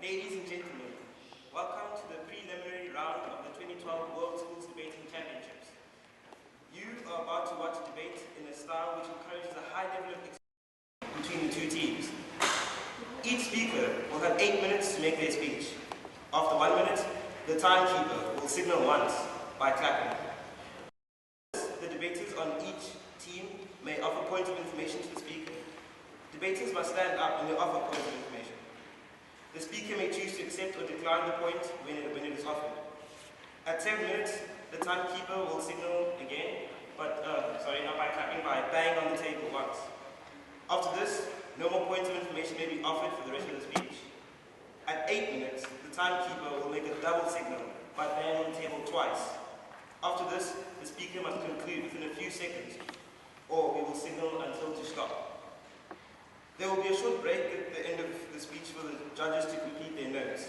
Ladies and gentlemen, welcome to the preliminary round of the 2012 World Schools Debating Championships. You are about to watch a debate in a style which encourages a high level of exchange between the two teams. Each speaker will have 8 minutes to make their speech. After 1 minute, the timekeeper will signal once by clapping. The debaters on each team may offer points of information to the speaker. Debaters must stand up when they offer points of information. The speaker may choose to accept or decline the point when it is offered. At 10 minutes, the timekeeper will signal again, but not by clapping, by banging on the table once. After this, no more points of information may be offered for the rest of the speech. At 8 minutes, the timekeeper will make a double signal by banging on the table twice. After this, the speaker must conclude within a few seconds, or we will signal until to stop. There will be a short break at the end of the speech for the judges to complete their notes.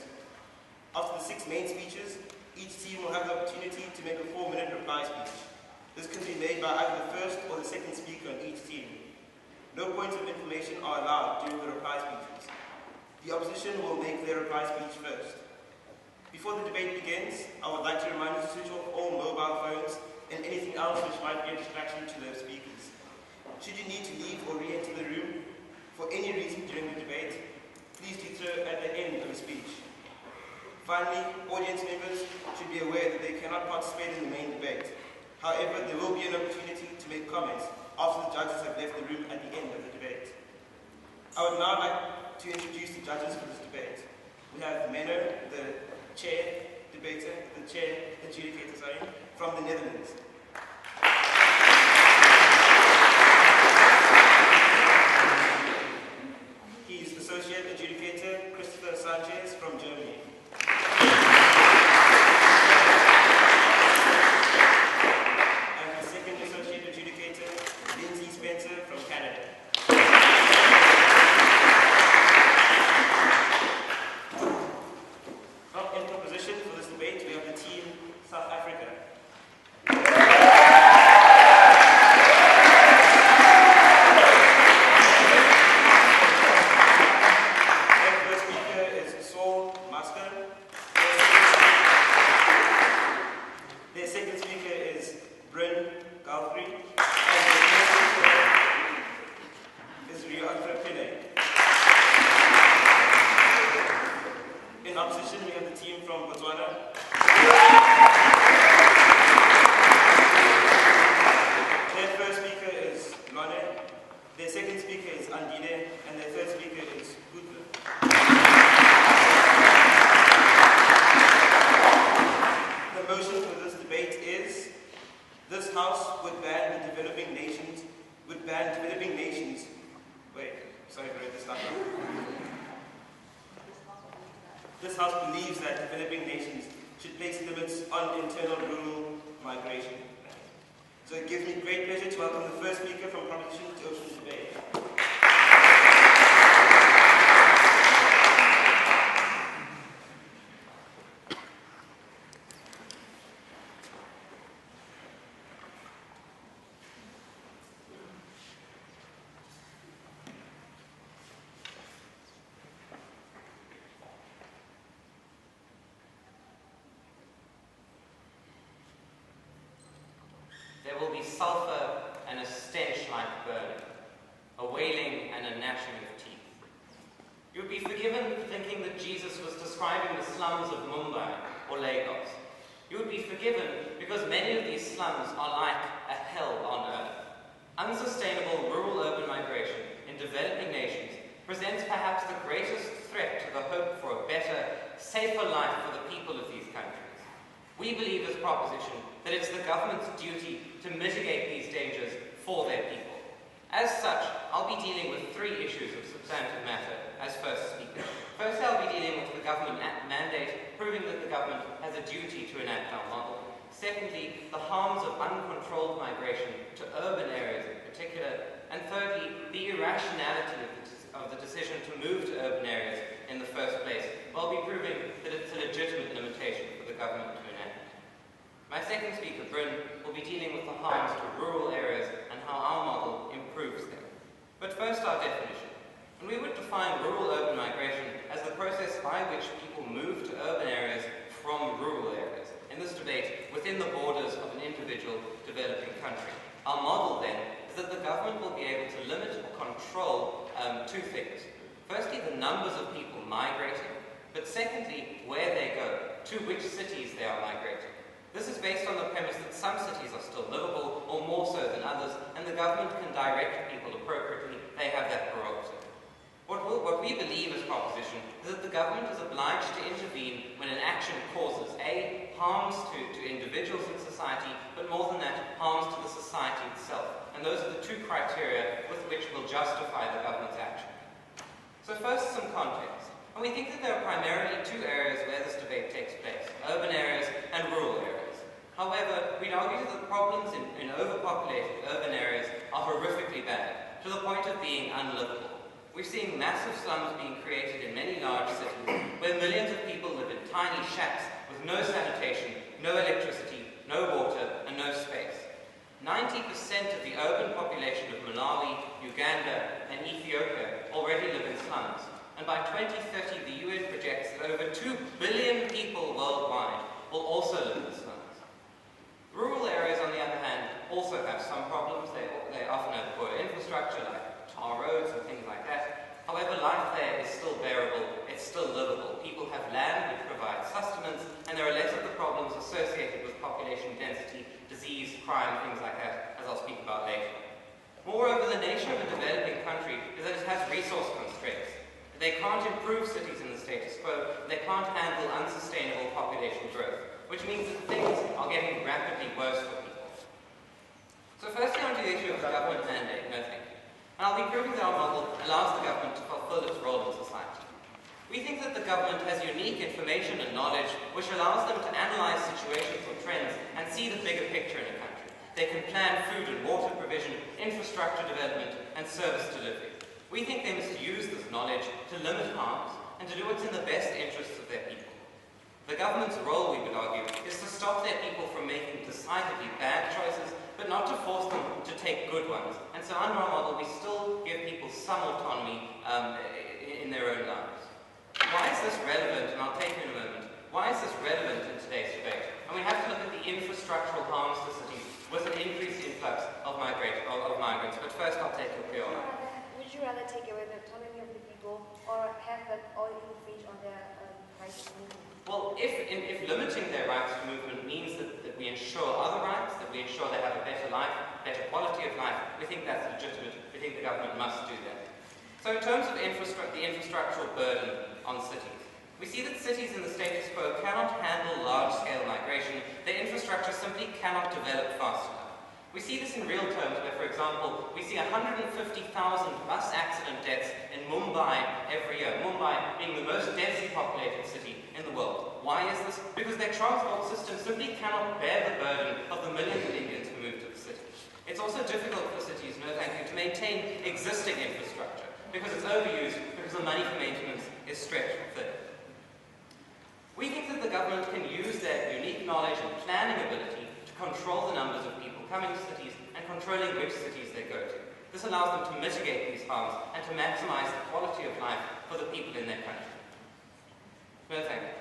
After the 6 main speeches, each team will have the opportunity to make a 4-minute reply speech. This can be made by either the first or the second speaker on each team. No points of information are allowed during the reply speeches. The opposition will make their reply speech first. Before the debate begins, I would like to remind you to switch off all mobile phones and anything else which might be a distraction to the speakers. Should you need to leave or re-enter the room for any reason during the debate, please do so at the end of the speech. Finally, audience members should be aware that they cannot participate in the main debate. However, there will be an opportunity to make comments after the judges have left the room at the end of the debate. I would now like to introduce the judges for this debate. We have Menno, the chair adjudicator, from the Netherlands. Associate adjudicator Christopher Sanchez from Germany. And the second associate adjudicator, Lindsay Spencer from Canada. In proposition for this debate, we have the team South Africa. Saul, Musker. Their second speaker is Brynne, Guthrie. And their third speaker is Reantha, Pillay. In opposition, we have the team from Botswana. Their first speaker is Lone. Their second speaker is Andide, and their third speaker is Guthrie. The motion for this debate is: this House would ban the developing nations. This House believes that developing nations should place limits on internal rural migration. So it gives me great pleasure to welcome the first speaker from Proposition to open the debate. There will be sulphur and a stench like burning, a wailing and a gnashing of teeth. You would be forgiven for thinking that Jesus was describing the slums of Mumbai or Lagos. You would be forgiven because many of these slums are like a hell on earth. Unsustainable rural-urban migration in developing nations presents perhaps the greatest threat to the hope for a better, safer life for the people of these countries. We believe as Proposition that it's the government's duty to mitigate these dangers for their people. As such, I'll be dealing with 3 issues of substantive matter as first speaker. First, I'll be dealing with the government mandate, proving that the government has a duty to enact our model. Secondly, the harms of uncontrolled migration to urban areas in particular. And thirdly, the irrationality of the decision to move to urban areas in the first place, while be proving that it's a legitimate limitation for the government to enact. My second speaker, Brynne, will be dealing with the harms to rural areas and how our model improves them. But first, our definition. And we would define rural-urban migration as the process by which within the borders of an individual developing country. Our model then is that the government will be able to limit or control two things. Firstly, the numbers of people migrating, but secondly, where they go, to which cities they are migrating. This is based on the premise that some cities are still livable, or more so than others, and the government can direct people appropriately. They have that prerogative. What we believe as proposition is that the government is obliged to intervene when an action causes A, harms to individuals in society, but more than that, harms to the society itself. And those are the two criteria with which will justify the government's action. So first, some context. And we think that there are primarily two areas where this debate takes place, urban areas and rural areas. However, we'd argue that the problems in overpopulated urban areas are horrifically bad, to the point of being unlivable. We're seeing massive slums being created in many large cities, where millions of people live in tiny shacks with no sanitation, no electricity, no water, and no space. 90% of the urban population of Malawi, Uganda, and Ethiopia already live in slums. And by 2030, the UN projects that over 2 billion people worldwide will also live in slums. Rural areas, on the other hand, also have some problems. They often have poor infrastructure, like tar roads and things like that. However, life there is still bearable, it's still livable. People have land which provides sustenance, and there are less of the problems associated with population density, disease, crime, things like that, as I'll speak about later. Moreover, the nature of a developing country is that it has resource constraints. They can't improve cities in the status quo, they can't handle unsustainable population growth, which means that things are getting rapidly worse for people. So firstly, on to the issue of the government mandate. No, thank you. And I'll be proving that our model allows the government to fulfill its role in society. We think that the government has unique information and knowledge which allows them to analyze situations or trends and see the bigger picture in a country. They can plan food and water provision, infrastructure development, and service delivery. We think they must use this knowledge to limit harms and to do what's in the best interests of their people. The government's role, we would argue, is to stop their people from making decidedly bad choices, but not to force them to take good ones. And so under our model, we still give people some autonomy in their own lives. Why is this relevant? And I'll take you in a moment. Why is this relevant in today's debate? And we have to look at the infrastructural harms to cities with an increased influx of migrants. But first, I'll take your PO. Would you rather take away the autonomy of the people or have that all infringe on their rights to movement? Well, if limiting their rights to movement means that we ensure other rights, that we ensure they have a better life, better quality of life, we think that's legitimate. We think the government must do that. So in terms of the infrastructural burden on cities, we see that cities in the status quo cannot handle large-scale migration. Their infrastructure simply cannot develop fast enough. We see this in real terms where, for example, we see 150,000 bus accident deaths in Mumbai every year. Mumbai being the most densely populated city in the world. Why is this? Because their transport system simply cannot bear the burden of the millions of Indians who move to the city. It's also difficult for cities, no thank you, to maintain existing infrastructure because it's overused, because the money for maintenance is stretched thin. We think that the government can use their unique knowledge and planning ability to control the numbers of people coming to cities and controlling which cities they go to. This allows them to mitigate these harms and to maximize the quality of life for the people in their country. No thank you.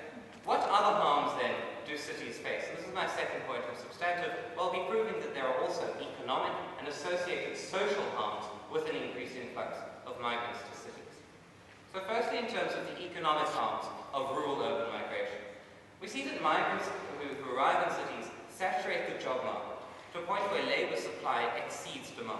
What other harms then do cities face? And this is my second point of substantive. Well, I'll be proving that there are also economic and associated social harms with an increased influx of migrants to cities. So firstly, in terms of the economic harms of rural-urban migration, we see that migrants who arrive in cities saturate the job market to a point where labor supply exceeds demand.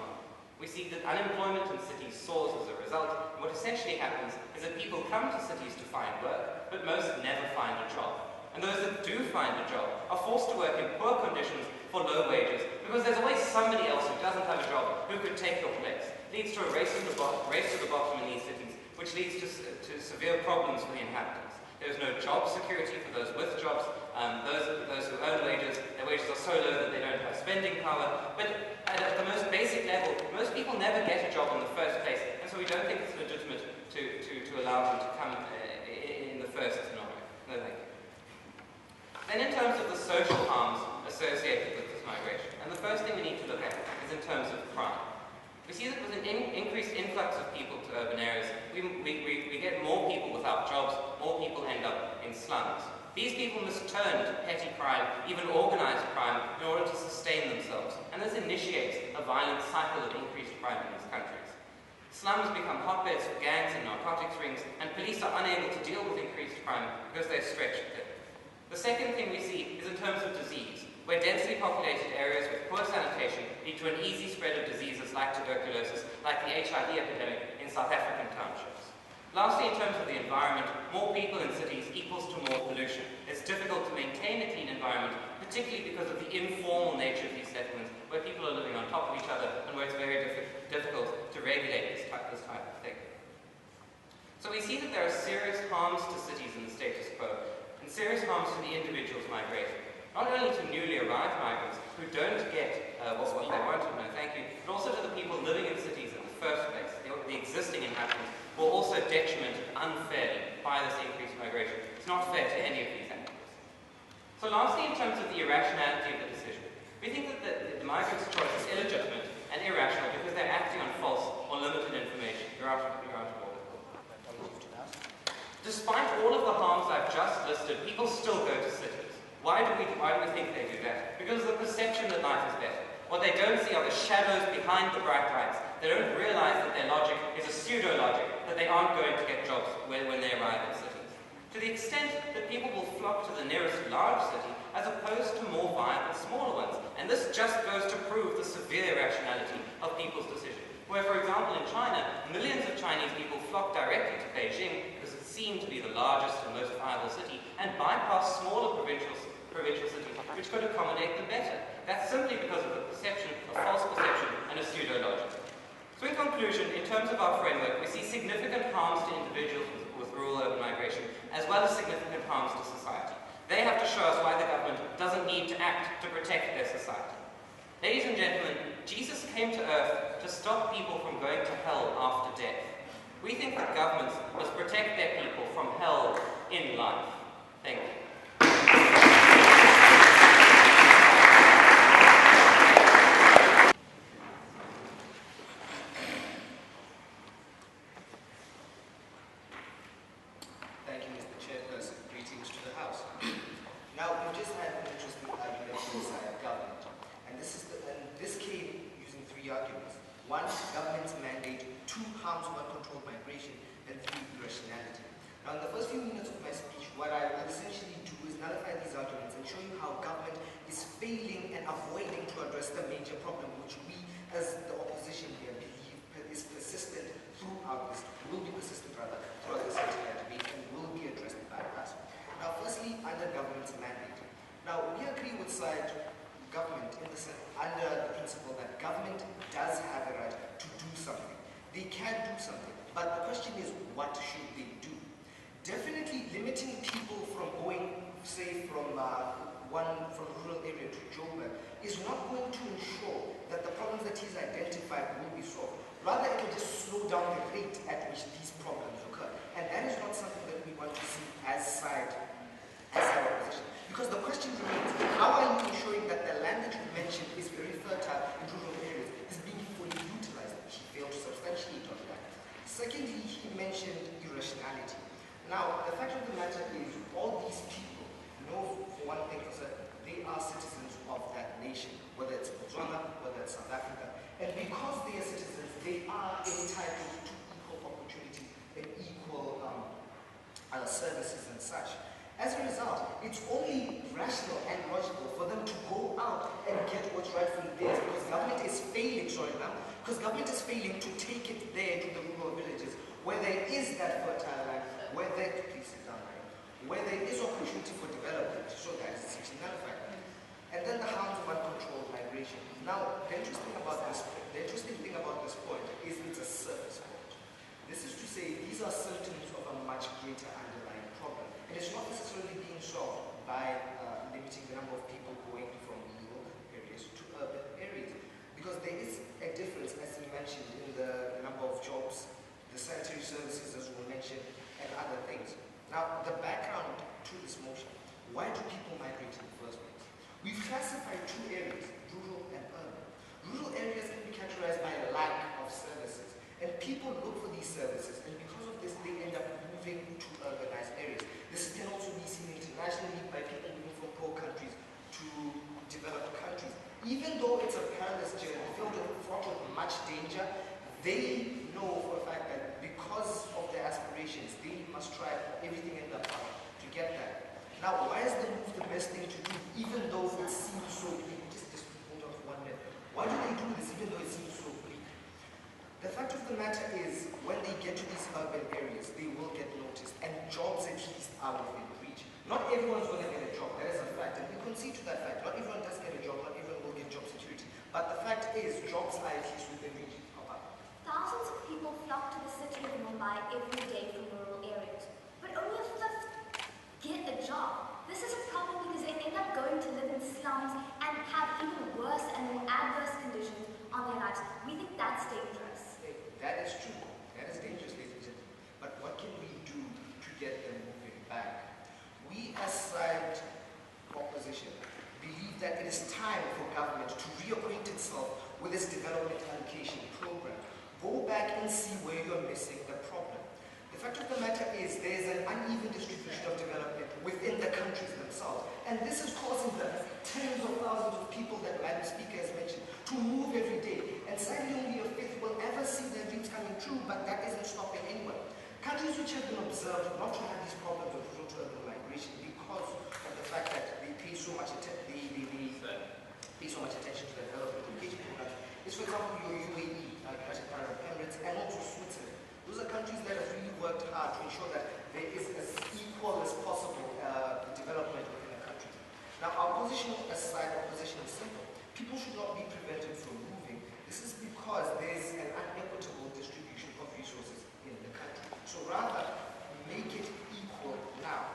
We see that unemployment in cities soars as a result, and what essentially happens is that people come to cities to find work, but most never find a job. And those that do find a job are forced to work in poor conditions for low wages, because there's always somebody else who doesn't have a job who could take your place. It leads to a race to the bottom in these cities, which leads to severe problems for the inhabitants. There's no job security for those with jobs. Those who earn wages, their wages are so low that they don't have spending power. But at the most basic level, most people never get a job in the first place, and so we don't think it's legitimate to allow them to come in the first scenario. No thank you. Then in terms of the social harms associated with this migration, and the first thing we need to look at is in terms of crime. We see that with an increased influx of people to urban areas, we get more people without jobs, more people end up in slums. These people must turn to petty crime, even organized crime, in order to sustain themselves, and this initiates a violent cycle of increased crime in these countries. Slums become hotbeds for gangs and narcotics rings, and police are unable to deal with increased crime because they're stretched thin. The second thing we see is in terms of disease, where densely populated areas with poor sanitation lead to an easy spread of diseases like tuberculosis, like the HIV epidemic in South African townships. Lastly, in terms of the environment, more people in cities equals to more pollution. It's difficult to maintain a clean environment, particularly because of the informal nature of these settlements, where people are living on top of each other and where it's very difficult to regulate this type of thing. So we see that there are serious harms to cities in the status quo, and serious harms to the individuals migrating. Not only to newly arrived migrants who don't get what they want, no thank you, but also to the people living in cities in the first place, the existing inhabitants, who are also detrimented unfairly by this increased migration. It's not fair to any of these animals. So lastly, in terms of the irrationality of the decision, we think that the migrants' choice is illegitimate and irrational because they're acting on false or limited information. You're out of order. Despite all of the harms I've just listed, people still go to cities. Why do we think they do that? Because of the perception that life is better. What they don't see are the shadows behind the bright lights. They don't realize that their logic is a pseudo-logic, that they aren't going to get jobs when they arrive in cities. To the extent that people will flock to the nearest large city as opposed to more viable smaller ones. And this just goes to prove the severe irrationality of people's decisions. Where, for example, in China, millions of Chinese people flock directly to Beijing because it seemed to be the largest and most viable city and bypass smaller provincial cities which could accommodate them better. That's simply because of the perception, a false perception, and a pseudo-logic. So in conclusion, in terms of our framework, we see significant harms to individuals with rural-urban migration, as well as significant harms to society. They have to show us why the government doesn't need to act to protect their society. Ladies and gentlemen, Jesus came to earth to stop people from going to hell after death. We think that governments must protect their people from hell in life. Thank you. Whether it's Botswana, whether it's South Africa, and because they are citizens, they are entitled to equal opportunity and equal services and such. As a result, it's only rational and logical for them to go out and get what's rightfully theirs, because government is failing, because government is failing to take it there to the rural villages, where there is that fertile land, where there, please sit down, where there is opportunity for development, so that is essentially nullified. And then the harms of uncontrolled migration. Now, the interesting thing about this point is it's a surface point. This is to say these are symptoms of a much greater underlying problem. And it's not necessarily being solved by limiting the number of people going from rural areas to urban areas. Because there is a difference, as you mentioned, in the number of jobs, the sanitary services, as we mentioned, and other things. Now, the background to this motion, why do people migrate in the first place? We've classified two areas, rural and urban. Rural areas can be categorized by a lack of services, and people look for these services, and because of this, they end up moving to urbanized areas. This can also be seen internationally aspirations, they must try everything in their power to get that. Now, why is the move the best thing to do, even though it seems so bleak? Just hold on for 1 minute. Why do they do this, even though it seems so bleak? The fact of the matter is, when they get to these urban areas, they will get noticed, and jobs at least are within reach. Not everyone's going to get a job, that is a fact, and we concede to that fact. Not everyone does get a job, not everyone will get job security. But the fact is, jobs are at least within reach. Thousands of people flock to the city of Mumbai every day from rural areas, but only a fifth get a job. This is a problem because they end up going to live in slums and have even worse and more adverse conditions on their lives. We think that's dangerous. That is true. That is dangerous, ladies and gentlemen. But what can we do to get them moving back? We, as side opposition, believe that it is time for government to reacquaint itself with its development allocation program. Go back and see where you're missing the problem. The fact of the matter is there's an uneven distribution of development within the countries themselves. And this is causing the tens of thousands of people that Madam Speaker has mentioned to move every day. And sadly only a fifth will ever see their dreams coming true, but that isn't stopping anyone. Countries which have been observed not to have these problems of rural to urban migration because of the fact that they pay so much attention to the development education program is, for example, your UAE, United Arab Emirates, and also Switzerland. Those are countries that have really worked hard to ensure that there is as equal as possible development within a country. Now, our position as side opposition is simple. People should not be prevented from moving. This is because there is an unequitable distribution of resources in the country. So rather, make it equal now.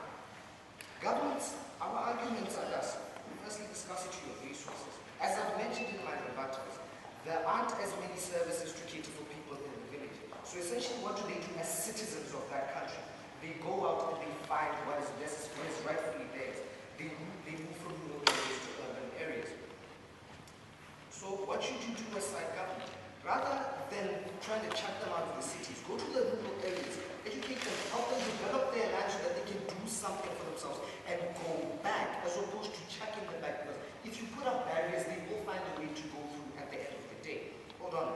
Governments, our arguments are thus. Firstly, the scarcity of resources. As I've mentioned in my rebuttals, there aren't as many services to cater for people in the village. So essentially, what do they do as citizens of that country? They go out and they find what is necessary, what is rightfully theirs. They move from rural areas to urban areas. So what should you do as side government? Rather than trying to chuck them out of the cities, go to the rural areas, educate them, help them develop their land so that they can do something for themselves and go back, as opposed to chucking them back. Because if you put up barriers, they will find a way to go through at the end of the day. Hold on.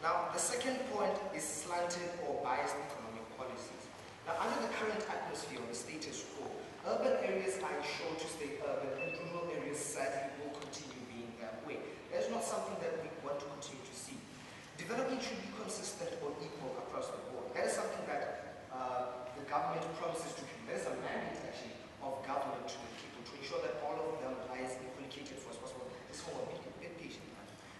Now, the second point is slanted or biased economic policies. Now, under the current atmosphere of the status quo, urban areas are sure to stay urban and rural areas sadly will continue being that way. That is not something that we want to continue to see. Development should be consistent or equal across the board. That is something that the government promises to do. That is a mandate, actually, of government to the people to ensure that all of them are as equally catered for as possible. This form of patient.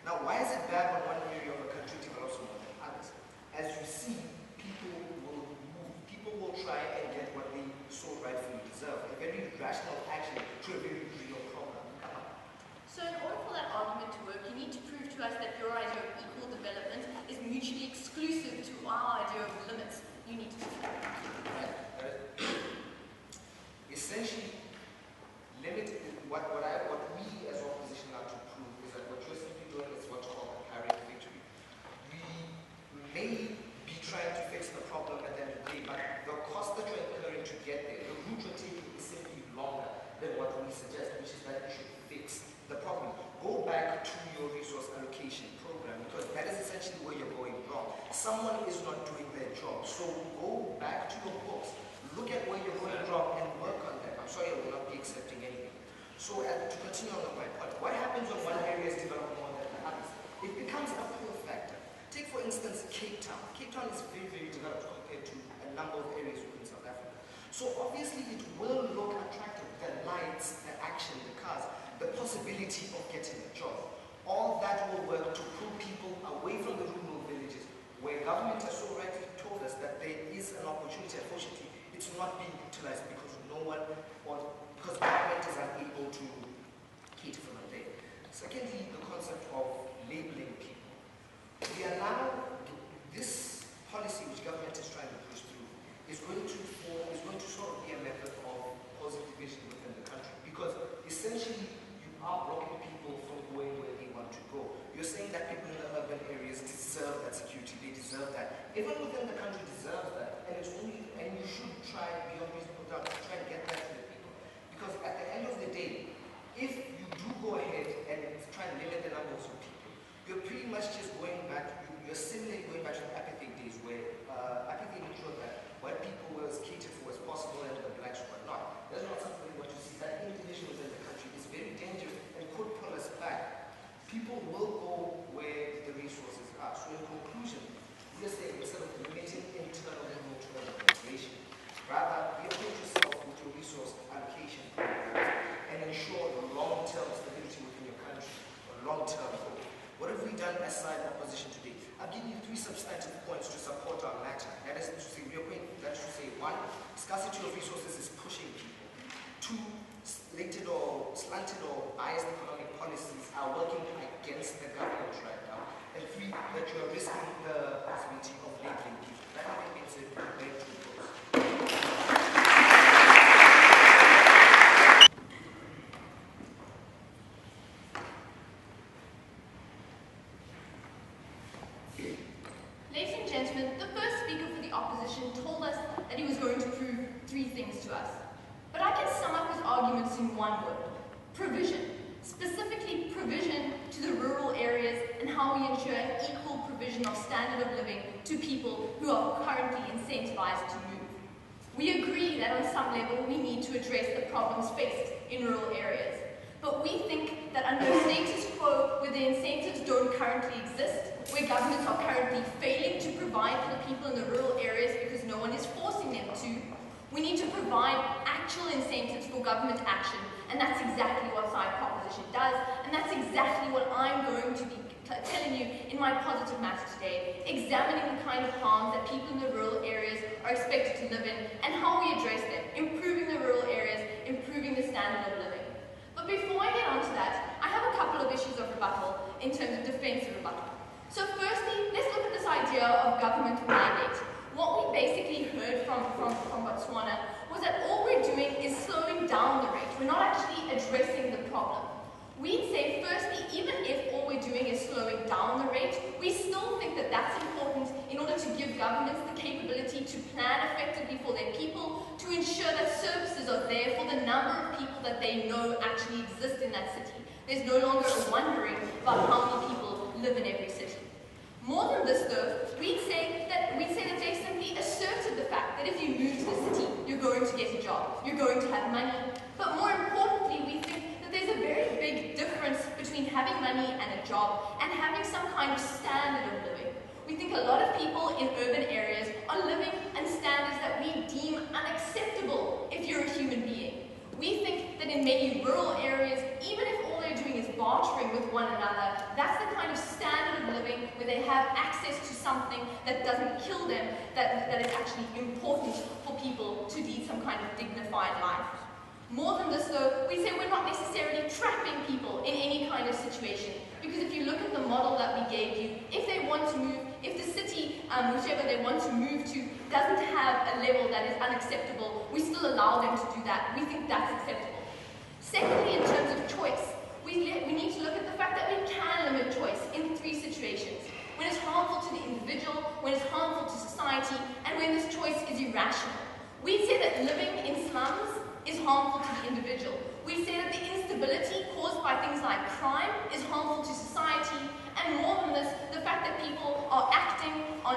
Now, why is it bad when one area of a country develops more than others? As you see, people will move. People will try and get what they so rightfully deserve. A very rational action to a very real problem. So in order for that argument to work, you need to prove to us that your idea of equal development is mutually exclusive to our idea of limits. You need to do that. Right. Essentially, what we as opposition are to prove is that what you're simply doing is what's called a Pyrrhic victory. We may be trying to fix the problem at the end of the day, but the cost that you're incurring to get there, the route you're taking is simply longer than what we suggest, which is that you should fix the problem. Go back to your resource allocation program, because that is essentially where you're going wrong. Someone is not doing their job, so go back to your books, look at where you're going wrong and work on that. I'm sorry, I will not be accepting anything. So to continue on my point, what happens when one area is developed more than others? It becomes a pull factor. Take for instance Cape Town. Cape Town is very, very developed compared to a number of areas within South Africa. So obviously it will look attractive, the lights, the action, the cars, the possibility of getting a job. All that will work to pull people away from the rural villages, where government has so rightly told us that there is an opportunity. Unfortunately, it's not being utilized because because government is unable to cater for them there. Secondly, the concept of labeling people. We are now, this policy which government is trying to push through is going to sort of be a method of positive division within the country, because essentially you are blocking people from going where they want to go. You're saying that people in the urban areas deserve that security, they deserve that. Everyone within the country deserves that, and you should try beyond reasonable doubt to try and get that to the people. Because at the end of the day, if you do go ahead and try and limit the numbers of people, you're pretty much just going back, you're similarly going back to the apartheid days where apartheid ensured that white people scarcity of resources is pushing people. 2, slanted or biased economic policies are working against the government right now. And 3, that you are risking the possibility of labeling people. That I think means it very true. Ladies and gentlemen, the first speaker for the opposition told us that he was going to prove 3 things to us. But I can sum up his arguments in one word: provision. Specifically, provision to the rural areas and how we ensure an equal provision of standard of living to people who are currently incentivized to move. We agree that on some level we need to address the problems faced in rural areas. But we think that under a status quo where the incentives don't currently exist, where governments are currently failing to provide for the people in the rural areas because no one is forcing them to, we need to provide actual incentives for government action, and that's exactly what Side Proposition does, and that's exactly what I'm going to be telling you in my positive matter today, examining the kind of harms that people in the rural areas are expected to live in and how we address them, improving the rural areas, improving the standard of living. But before I get on to that, I have a couple of issues of rebuttal in terms of defensive rebuttal. So firstly, let's look at this idea of government mandate. What we basically heard from Botswana was that all we're doing is slowing down the rate. We're not actually addressing the problem. We'd say, firstly, even if all we're doing is slowing down the rate, we still think that that's important in order to give governments the capability to plan effectively for their people, to ensure that services are there for the number of people that they know actually exist in that city. There's no longer a wondering about how many people live in every city. More than this, though, we'd say that they simply asserted the fact that if you move to the city, you're going to get a job, you're going to have money. But more importantly, we think that there's a very big difference between having money and a job and having some kind of standard of living. We think a lot of people in urban areas are living in standards that we deem unacceptable if you're a human being. We think that in many rural areas, even if all they're doing is bartering with one another, that's the kind of standard of living where they have access to something that doesn't kill them, that is actually important for people to lead some kind of dignified life. More than this, though, we say we're not necessarily trapping people in any kind of situation. Because if you look at the model that we gave you, if they want to move, if the city, whichever they want to move to, doesn't have a level that is unacceptable, we still allow them to do that. We think that's acceptable. Secondly, in terms of choice, we need to look at the fact that we can limit choice in 3 situations. When it's harmful to the individual, when it's harmful to society, and when this choice is irrational. We say that living in slums is harmful to the individual. We say that the instability caused by things like crime is harmful to society, and more than this, the fact that people are acting on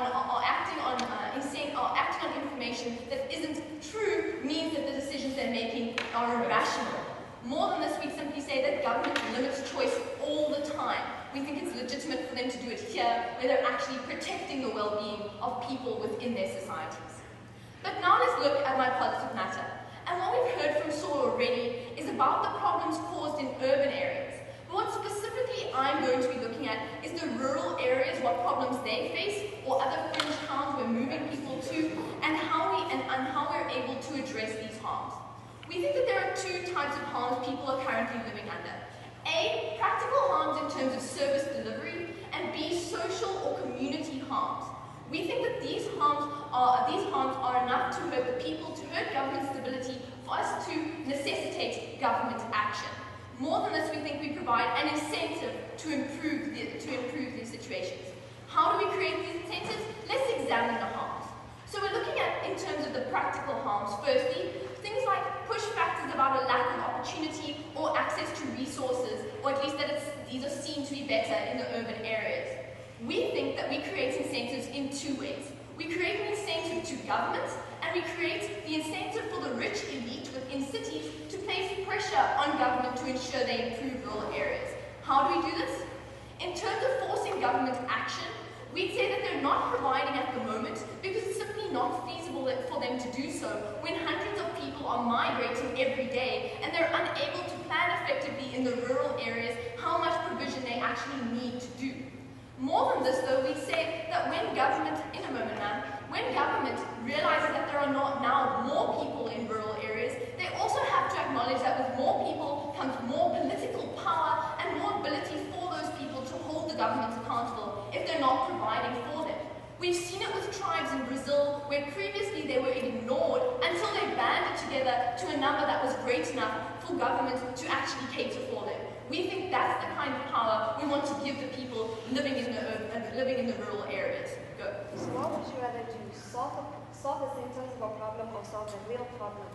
information that isn't true means that the decisions they're making are irrational. More than this, we simply say that government limits choice all the time. We think it's legitimate for them to do it here, where they're actually protecting the well-being of people within their societies. But now let's look at my positive matter. And what we've heard from Saul already is about the problems caused in urban areas. But what specifically I'm going to be looking at is the rural areas, what problems they face, or other fringe towns we're moving people to, and how we're able to address these harms. We think that there are 2 types of harms people are currently living under. A, practical harms in terms of service delivery, and B, social or community harms. We think that these harms are enough to hurt the people, to hurt government stability, for us to necessitate government action. More than this, we think we provide an incentive to improve these situations. How do we create these incentives? Let's examine the harms. So we're looking at, in terms of the practical harms, firstly, things like push factors about a lack of opportunity or access to resources, or at least that these are seen to be better in the urban areas. We think that we create incentives in 2 ways. We create an incentive to governments, and we create the incentive for the rich elite within cities to place pressure on government to ensure they improve rural areas. How do we do this? In terms of forcing government action, we'd say that they're not providing at the moment because it's simply not feasible for them to do so when hundreds of people are migrating every day and they're unable to plan effectively in the rural areas how much provision they actually need to do. More than this, though, we say that when government realizes that there are now more people where previously they were ignored until they banded together to a number that was great enough for government to actually cater for them. We think that's the kind of power we want to give the people living in the rural areas. Go. So what would you rather do? Solve the symptoms of a problem or solve the real problem?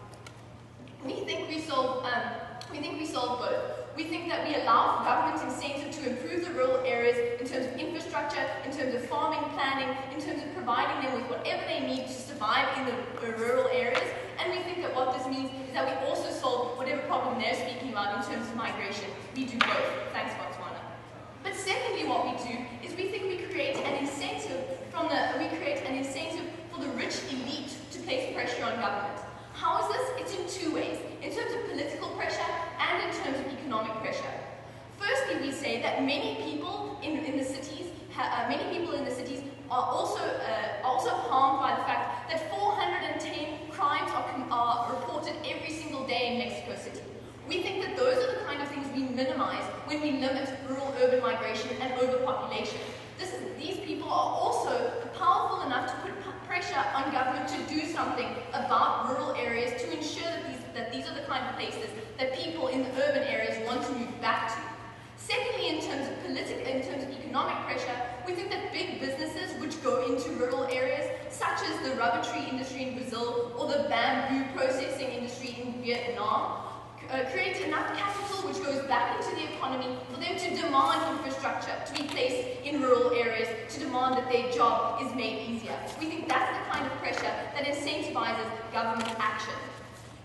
We think we solve both. We think that we allow for government incentive to improve the rural areas in terms of infrastructure, in terms of farming planning, in terms of providing them with whatever they need to survive in the rural areas. And we think that what this means is that we also solve whatever problem they're speaking about in terms of migration. We do both. Thanks, Botswana. But secondly, what we do is we think we create an incentive for the rich elite to place pressure on government. How is this? It's in two ways, in terms of political pressure and in terms of economic pressure. Firstly, we say that many people in the cities are also harmed by the fact that 410 crimes are reported every single day in Mexico City. We think that those are the kind of things we minimize when we limit rural-urban migration and overpopulation. These people are also powerful enough to put pressure on government to do something about rural areas to ensure that these are the kind of places that people in the urban areas want to move back to. Secondly, in terms of economic pressure, we think that big businesses which go into rural areas, such as the rubber tree industry in Brazil or the bamboo processing industry in Vietnam, create enough capital which goes back into the economy for them to demand infrastructure to be placed in rural areas, to demand that their job is made easier. We think that's the kind of pressure that incentivizes government action.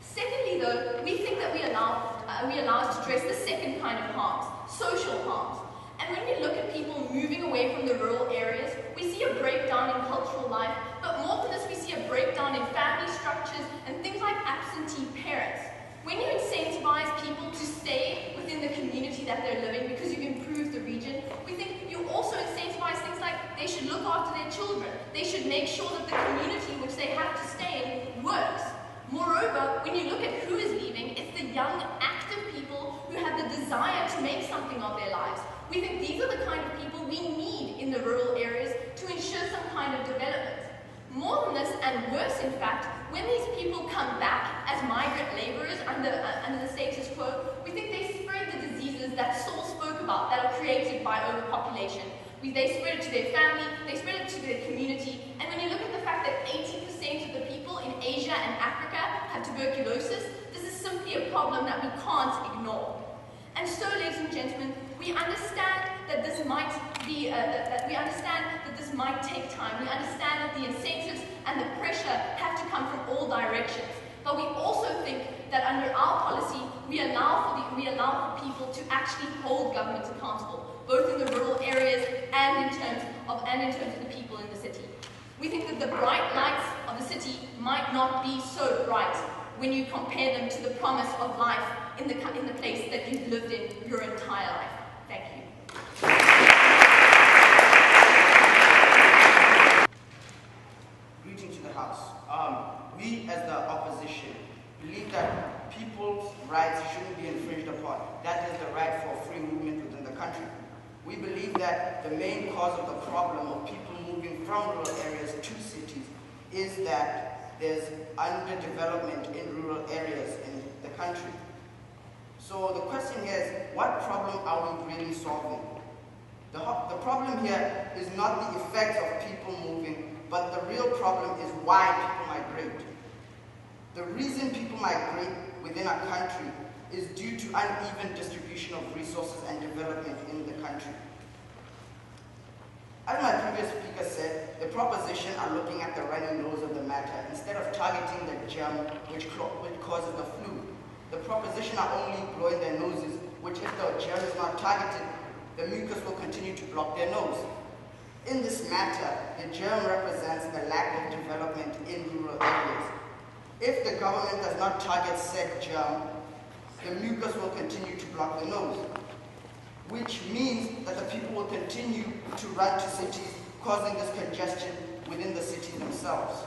Secondly, though, we think that we allow us to address the second kind of harms, social harms. And when we look at people moving away from the rural areas, we see a breakdown in cultural life, but more than this, we see a breakdown in family structures and things like absentee parents. When you incentivize people to stay within the community that they're living because you've improved the region, we think you also incentivize things like they should look after their children. They should make sure that the community which they have to stay in works. Moreover, when you look at who is leaving, it's the young, active people who have the desire to make something of their lives. We think these are the kind of people we need in the rural areas to ensure some kind of development. More than this, and worse in fact, when these people come back as migrant laborers under the status quo, we think they spread the diseases that Saul spoke about that are created by overpopulation. They spread it to their family, they spread it to their community, and when you look at the fact that 80% of the people in Asia and Africa have tuberculosis, this is simply a problem that we can't ignore. And so, ladies and gentlemen, we understand that this might take time. We understand that the incentives and the pressure have to come from all directions. But we also think that under our policy, we allow for people to actually hold government accountable, both in the rural areas and in terms of the people in the city. We think that the bright lights of the city might not be so bright when you compare them to the promise of life in the place that you've lived in your entire life. Thank you. Greeting to the House. We, as the opposition, believe that people's rights shouldn't be infringed upon. That is the right for free movement within the country. We believe that the main cause of the problem of people moving from rural areas to cities is that there's underdevelopment in rural areas in the country. So the question here is, what problem are we really solving? The problem here is not the effects of people moving, but the real problem is why people migrate. The reason people migrate within a country is due to uneven distribution of resources and development in the country. As my previous speaker said, the proposition are looking at the runny nose of the matter instead of targeting the germ which causes the flu. The proposition are only blowing their noses, which if the germ is not targeted, the mucus will continue to block their nose. In this matter, the germ represents the lack of development in rural areas. If the government does not target said germ, the mucus will continue to block the nose, which means that the people will continue to run to cities, causing this congestion within the cities themselves.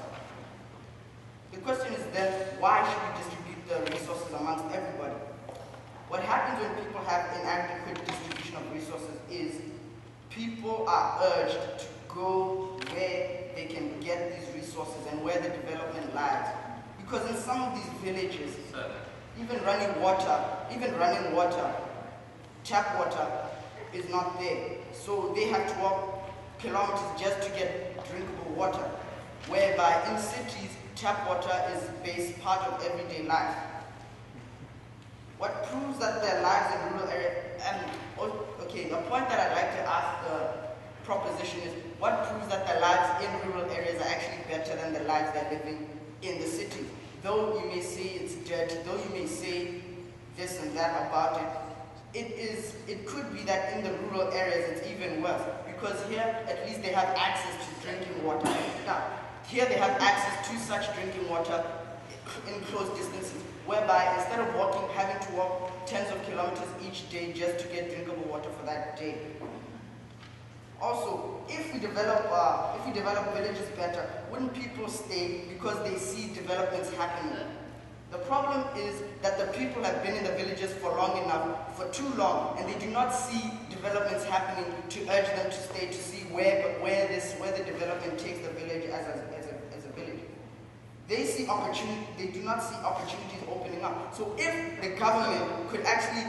The question is then, why should we distribute the resources amongst everybody? What happens when people have inadequate distribution of resources is people are urged to go where they can get these resources and where the villages, Sir. even running water, tap water is not there. So they have to walk kilometers just to get drinkable water, whereby in cities, tap water is part of everyday life. What proves that their lives in rural areas, okay, the point that I'd like to ask the proposition is, what proves that the lives in rural areas are actually better than the lives they're living in the city? Though you may say it's dirty, though you may say this and that about it, it could be that in the rural areas it's even worse, because here at least they have access to drinking water. Now, here they have access to such drinking water in close distances, whereby instead of having to walk tens of kilometers each day just to get drinkable water for that day. Also, if we develop villages better, wouldn't people stay because they see developments happening? The problem is that the people have been in the villages for long enough, for too long, and they do not see developments happening to urge them to stay, to see where the development takes the village as a village. They see opportunity. They do not see opportunities opening up. So if the government could actually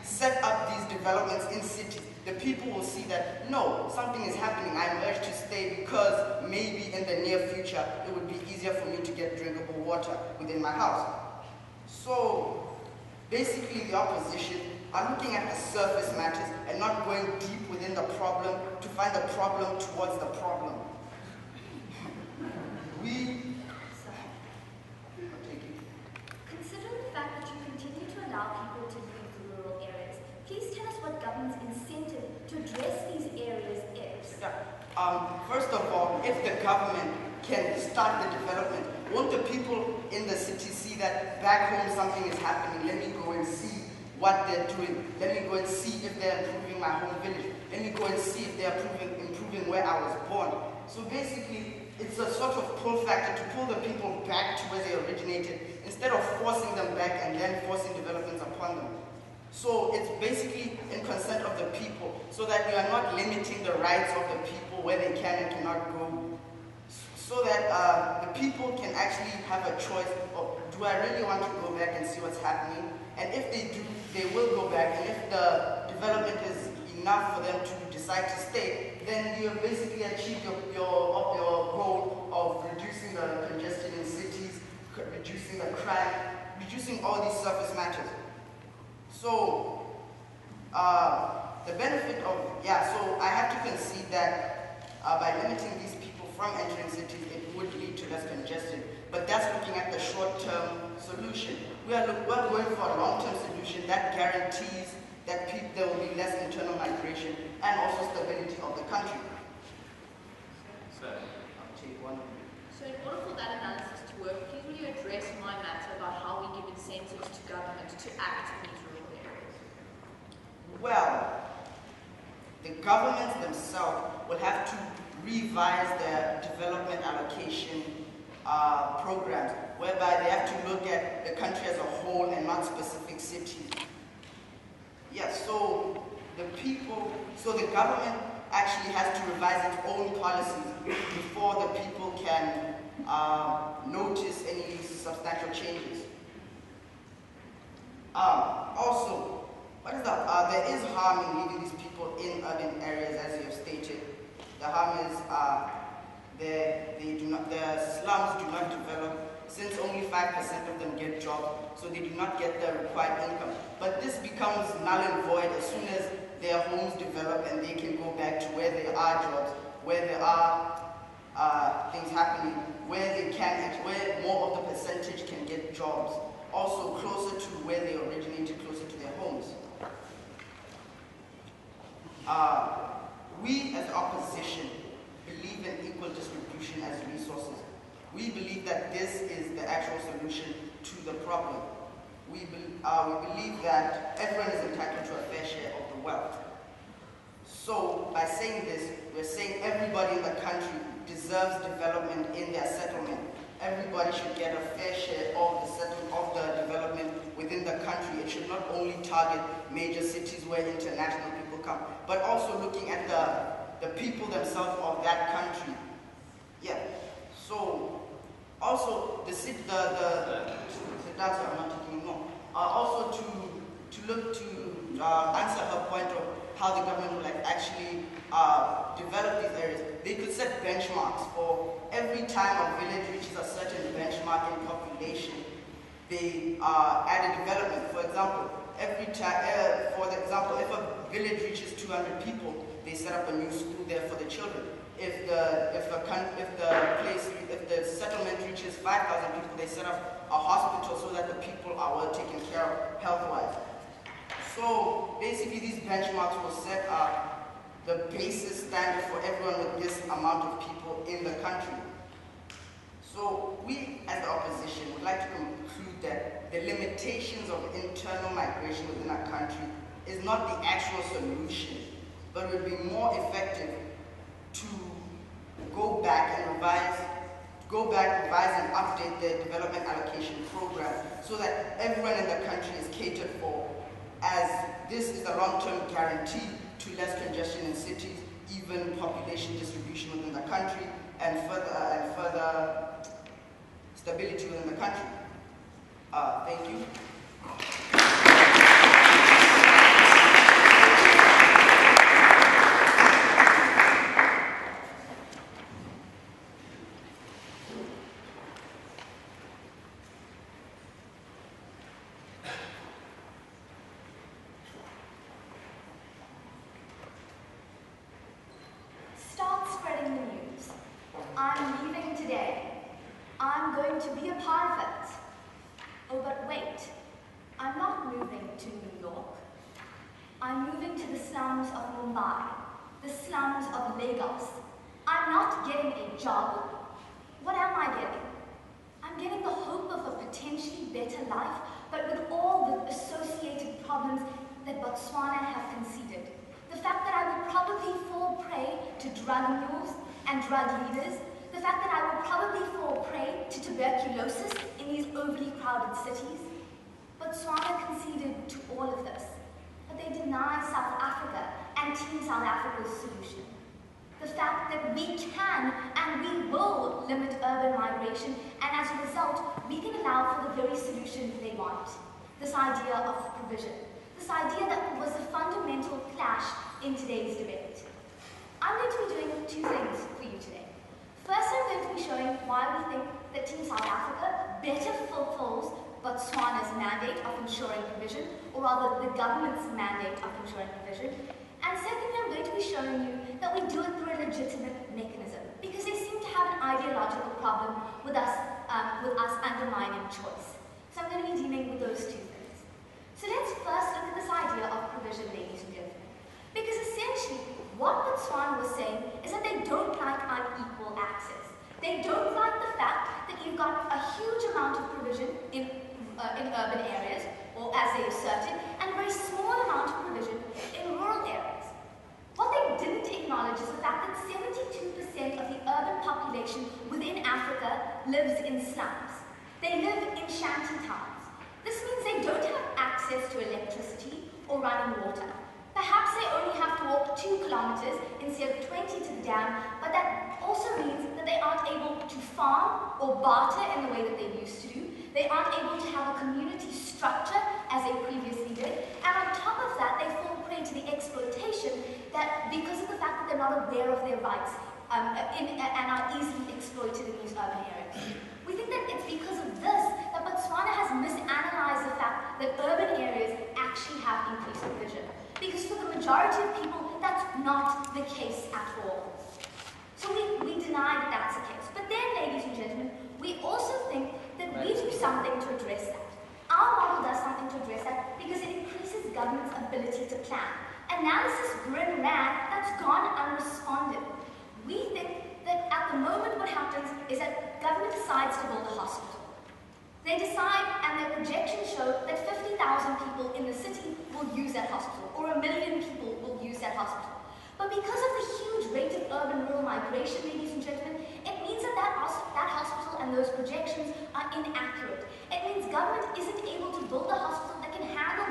set up these developments in cities, the people will see that, no, something is happening. I'm urged to stay because maybe in the near future it would be easier for me to get drinkable water within my house. So basically the opposition are looking at the surface matters and not going deep within the problem to find the problem towards the problem. Considering the fact that you continue to allow people to leave the rural areas, please tell us what government's incentive to address these areas is. First of all, if the government can start the development, won't the people in the city see that back home something is happening? Let me go and see what they're doing. Let me go and see if they're improving my home village. Let me go and see if they're improving where I was born. So basically, it's a sort of pull factor to pull the people back to where they originated, instead of forcing them back and then forcing developments upon them. So it's basically in consent of the people, so that you are not limiting the rights of the people where they can and cannot go, so that the people can actually have a choice of, do I really want to go back and see what's happening? And if they do, they will go back, and if the development is enough for them to decide to stay, then you have basically achieved your goal of reducing the congestion in cities, reducing the crime, reducing all these surface matters. So, the benefit of, so I have to concede that by limiting these people from entering cities, it would lead to less congestion. But that's looking at the short-term solution. We're going for a long-term solution that guarantees that there will be less internal migration and also stability of the country. Sir. I'll take one. So in order for that analysis to work, please will you address my matter about how we give incentives to government to act in these rural areas? Well, the governments themselves will have to revise their development allocation programs, whereby they have to look at the country as a whole and not specific cities. Yes, so the government actually has to revise its own policies before the people can notice any substantial changes. Also, there is harm in leaving these people in urban areas, as you have stated. The harm is the slums do not develop, since only 5% of them get jobs, so they do not get the required income. But this becomes null and void as soon as their homes develop and they can go back to where there are jobs, where there are things happening, where more of the percentage can get jobs. Also closer to where they originated, closer to their homes. We as opposition believe in equal distribution as resources. We believe that this is the actual solution to the problem. We believe that everyone is entitled to a fair share of the wealth. So by saying this, we're saying everybody in the country deserves development in their settlement. Everybody should get a fair share of the development within the country. It should not only target major cities where international people come, but also looking at the people themselves of that country. Yeah. So Also, the data I'm not taking no. Also to look to answer her point of how the government will actually develop these areas. They could set benchmarks for every time a village reaches a certain benchmark in population, they add a development. For example, every time, if a village reaches 200 people, they set up a new school there for the children. If the settlement reaches 5,000 people, they set up a hospital so that the people are well taken care of health-wise. So basically, these benchmarks will set the basis standard for everyone with this amount of people in the country. So we, as the opposition, would like to conclude that the limitations of internal migration within our country is not the actual solution, but would be more effective to go back, revise and update the development allocation program so that everyone in the country is catered for, as this is a long-term guarantee to less congestion in cities, even population distribution within the country, and further stability within the country. Thank you. Start spreading the news. I'm leaving today. I'm going to be a part of it. Oh, but wait. I'm not moving to New York. I'm moving to the slums of Mumbai, the slums of Lagos. I'm not getting a job. What am I getting? I'm getting the hope of a potentially better life, but with all the associated problems that Botswana have conceded. The fact that I would probably fall prey to drug mules and drug leaders. The fact that I would probably fall prey to tuberculosis in these overly crowded cities. Botswana conceded to all of this, but they deny South Africa and Team South Africa's solution. The fact that we can and we will limit urban migration, and as a result, we can allow for the very solution they want. This idea of provision. This idea that was a fundamental clash in today's debate. I'm going to be doing two things for you today. First, I'm going to be showing why we think that Team South Africa better fulfills Botswana's mandate of ensuring provision, or rather the government's mandate of ensuring provision. And secondly, I'm going to be showing you that we do it through a legitimate mechanism, because they seem to have an ideological problem with us undermining choice. So I'm going to be dealing with those two things. So let's first look at this idea of provision, ladies and gentlemen. Because essentially, what Botswana was saying is that they don't like unequal access. They don't like the fact that you've got a huge amount of provision in urban areas, or as they asserted, and a very small amount of provision in rural areas. What they didn't acknowledge is the fact that 72% of the urban population within Africa lives in slums. They live in shanty towns. This means they don't have access to electricity or running water. Perhaps they only have to walk 2 kilometers instead of 20 to the dam, but that also means that they aren't able to farm or barter in the way that they used to do. They aren't able to have a community structure as they previously did. And on top of that, they fall prey to the exploitation that, because of the fact that they're not aware of their rights and are easily exploited in these urban areas. We think that it's because of this that Botswana has misanalyzed the fact that urban areas actually have increased provision. Because for the majority of people, that's not the case at all. So we deny that that's the case. But then, ladies and gentlemen, we also think that we do something to address that. Our model does something to address that because it increases government's ability to plan. Analysis Brynne ran, that's gone unresponded. We think that at the moment what happens is that government decides to build a hospital. They decide, and their projections show that 50,000 people in the city will use that hospital, or 1 million people will use that hospital. But because of the huge rate of urban-rural migration, ladies and gentlemen, it means that that hospital and those projections are inaccurate. It means government isn't able to build a hospital that can handle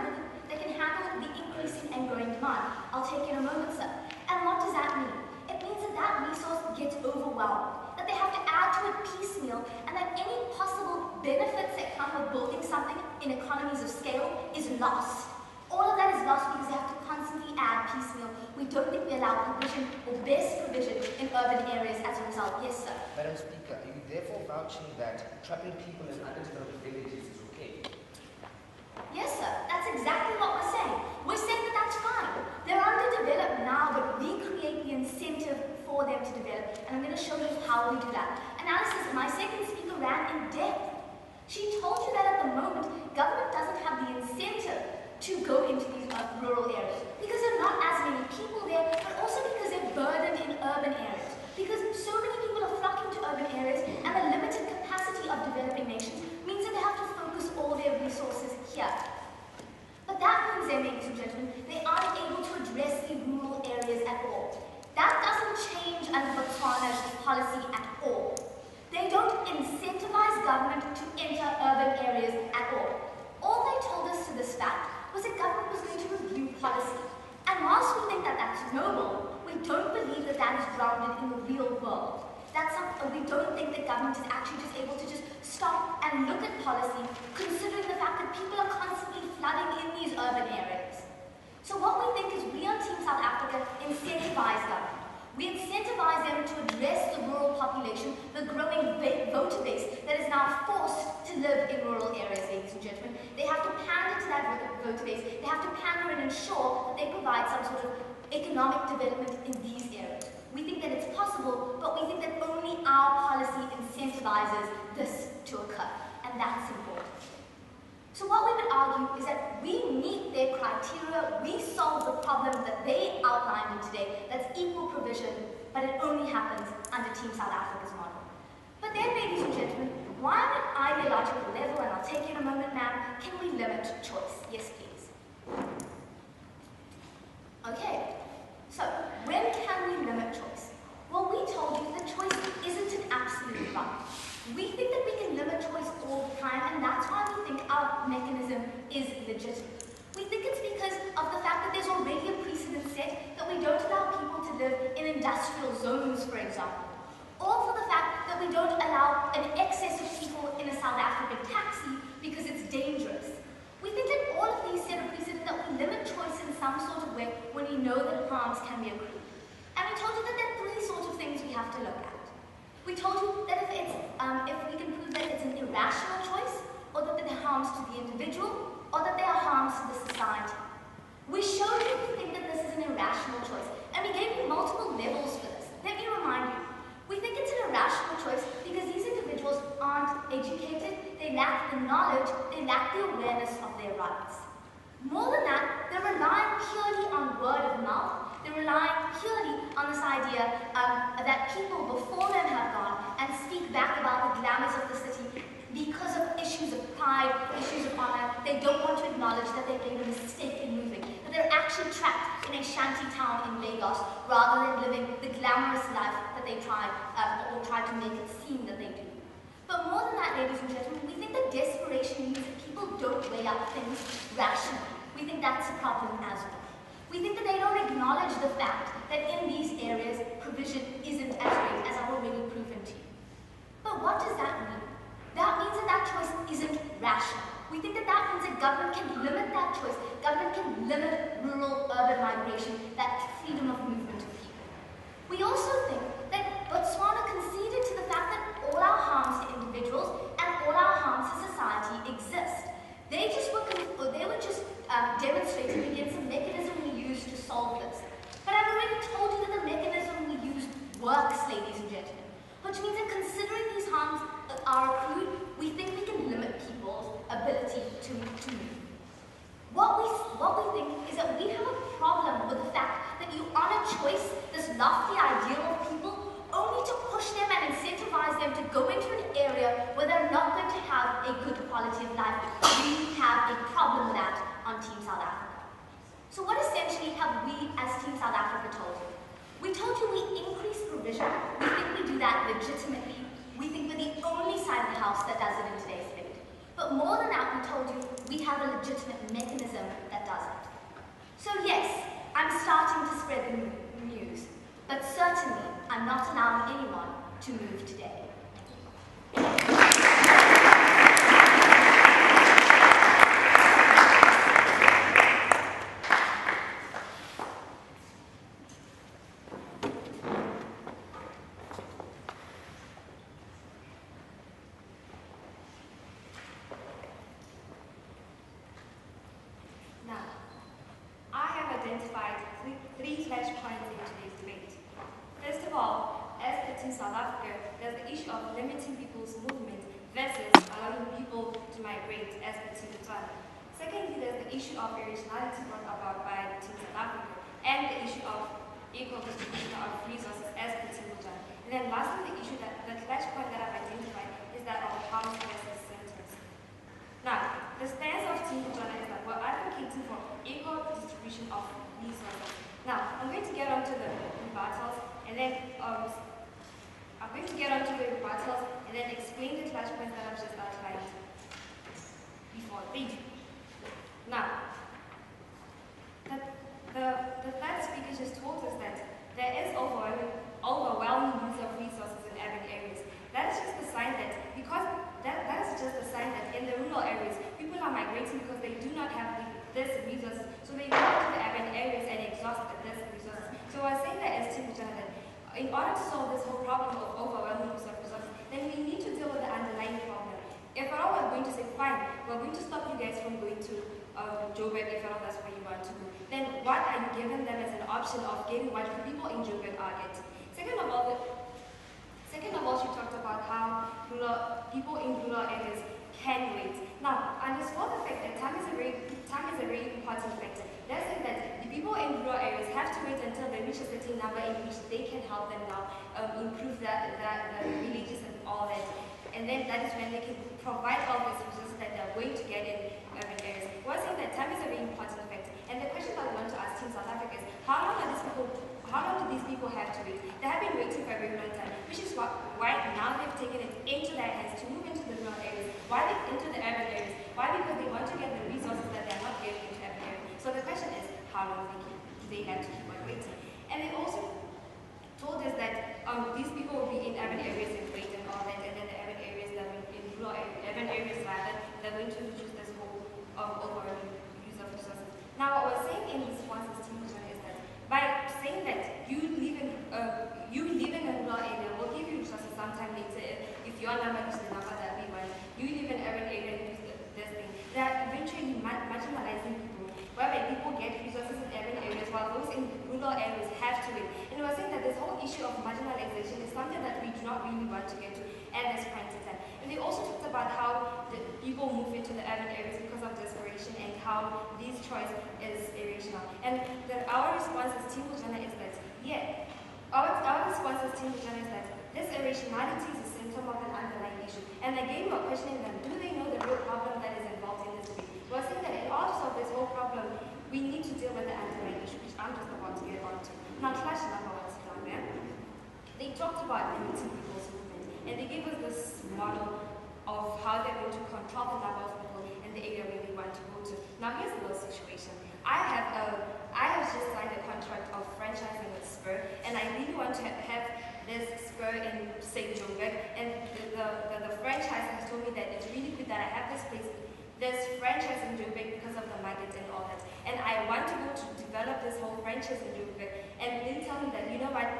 the increasing and growing demand. I'll take in a moment, sir. And what does that mean? It means that that resource gets overwhelmed. that they have to add to it piecemeal, and that any possible benefits that come with building something in economies of scale is lost. All of that is lost because they have to constantly add piecemeal. We don't think we allow provision or best provision in urban areas as a result. Yes, sir. Madam Speaker, are you therefore vouching that trapping people in underdeveloped villages is okay? Yes, sir. That's exactly what we're saying. We're saying that that's fine. They're underdeveloped now, but we create the incentive for them to develop. And I'm going to show you how we do that. Analysis, my second speaker ran in depth. She told you that at the moment, government doesn't have the incentive to go into these rural areas because there are not as many people there, but also because they're burdened in urban areas. Because so many people are flocking to urban areas, and the limited capacity of developing nations means that they have to focus all their resources here. But that means then, ladies and gentlemen, they aren't able to address the rural areas at all. That doesn't change under Botswana's policy at all. They don't incentivize government to enter urban areas at all. All they told us to this fact was that government was going to review policy. And whilst we think that that's noble, we don't believe that that is grounded in the real world. We don't think that government is actually just able to just stop and look at policy, considering the fact that people are constantly flooding in these urban areas. So what we think is we on Team South Africa incentivize government. We incentivize them to address the rural population, the growing voter base that is now forced to live in rural areas, ladies and gentlemen. They have to pander to that voter base. They have to pander and ensure that they provide some sort of economic development in these areas. We think that it's possible, but we think that only our policy incentivizes this to occur, and that's important. So what we would argue is that we meet their criteria, we solve the problem that they outlined in today, that's equal provision, but it only happens under Team South Africa's model. But then, ladies and gentlemen, why on an ideological level, and I'll take you in a moment, ma'am, can we limit choice? Yes, please. Okay, so when can we limit choice? Well, we told you that choice isn't an absolute right. We think that we can limit choice all the time, and that's why we think our mechanism is legitimate. We think it's because of the fact that there's already a precedent set that we don't allow people to live in industrial zones, for example. Or for the fact that we don't allow an excess of people in a South African taxi because it's dangerous. We think that all of these set a precedent that we limit choice in some sort of way when we know that harms can be accrued. And we told you that there are three sorts of things we have to look at. We told you that if we can prove that it's an irrational choice, or that there are harms to the individual, or that there are harms to the society. We showed you we think that this is an irrational choice, and we gave you multiple levels for this. Let me remind you, we think it's an irrational choice because these individuals aren't educated, they lack the knowledge, they lack the awareness of their rights. More than that, they're relying purely on word of mouth. They're relying purely on this idea that people before them have gone and speak back about the glamours of the city because of issues of pride, issues of honor. They don't want to acknowledge that they made a mistake in moving, that they're actually trapped in a shanty town in Lagos rather than living the glamorous life that they try to make it seem that they do. But more than that, ladies and gentlemen, we think that desperation means that people don't weigh up things rationally. We think that's a problem as well. We think that they don't acknowledge the fact that in these areas, provision isn't as great as I've already proven to you. But what does that mean? That means that that choice isn't rational. We think that that means that government can limit that choice. Government can limit rural-urban migration, that freedom of movement of people. We also think that Botswana conceded to the fact that all our harms to individuals and all our harms to society exist. They were just demonstrating against the mechanism we use to solve this. But I've already told you that the mechanism we use works, ladies and gentlemen. Which means that considering these harms are accrued, we think we can limit people's ability to move. What we think is that we have a problem with the fact that you honor choice, this lofty ideal of people, only to push them and incentivize them to go into an area where they're not going to have a good quality of life. We have a problem with that on Team South Africa. So what essentially have we as Team South Africa told you? We told you we increase provision. We think we do that legitimately. We think we're the only side of the house that does it in today's debate. But more than that, we told you we have a legitimate mechanism that does it. So yes, I'm starting to spread the news, but certainly I'm not allowing anyone to move today. Now, I have identified three flashpoints in today's debate. First of all, as it's in South Africa, there's the issue of limiting people's movement versus allowing people to migrate as it's in Botswana. Secondly, there's the issue of irrationality brought about by Team South Africa and the issue of equal distribution of resources as it's in Botswana. And then lastly, the issue that the flashpoint that I've identified is that of harms versus centers. Now, the stance of Team Botswana is that we're advocating for equal distribution of resources. Now, I'm going to get onto the rebuttals and then explain the flashpoints that I've just outlined before. Thank you. Now, the third speaker just told us that there is overwhelming use of resources in urban areas. That is just a sign that in the rural areas, people are migrating because they do not have this resources. So they go to the urban areas and exhaust this resources. So I was saying that as Team Botswana, that in order to solve this whole problem of overwhelming use of resources, then we need to deal with the underlying problem. If at all we're going to say, fine, we're going to stop you guys from going to Joburg, if at all that's where you want to go, then what are you giving them as an option of getting what the people in Joburg are getting? Second of all, she talked about how people in rural areas can wait. Now, underscore the fact that time is a very important factor. That says that the people in rural areas have to wait until they reach a certain number in which they can help them now improve the villages and all that. And then that is when they can provide all these resources that they're going to get in urban areas. We're saying that time is a very important factor. And the question that we want to ask Team South Africa is, how long do these people have to wait? They have been waiting for a very long time, which is why now they've taken it into their hands to move into the rural areas. Why into the urban areas? Why? Because they want to get the resources that they're not getting into urban areas. So the question is, how long do they have to keep on waiting? And they also told us that these people will be in urban areas and wait and all that, and then the urban areas that will in rural urban areas rather, they're going to introduce this whole overall use of resources. Now, what we're saying in response to Team Botswana is that by saying that you live in a rural area, we'll give you resources sometime later if your number is the number that we want. You live in an urban area and use this thing. They are eventually marginalizing people, whereby people get resources in urban areas while those in rural areas have to wait. And we're saying that this whole issue of marginalization is something that we do not really want to get to at this point in time. And they also talked about how the people move into the urban areas because of desperation and how this choice is irrational. And our response as Team Botswana is that, this irrationality is a symptom of an underlying issue. And again, we're questioning them, do they know the real problem that is involved in this debate? We're saying that in order to solve this whole problem, we need to deal with the underlying issue, which I'm just about to get onto. Now, clash number one's down there. They talked about limiting people's movement, and they gave us this model of how they're going to control the number of people in the area where they want to go to. Now, here's the little situation. I have just signed a contract of franchising with Spur, and I really want to have this Spur in, say, Joburg, and the franchise has told me that it's really good that I have this franchise in Joburg because of the market and all that. And I want to go to develop this whole franchise in Joburg, and they tell me that, you know what,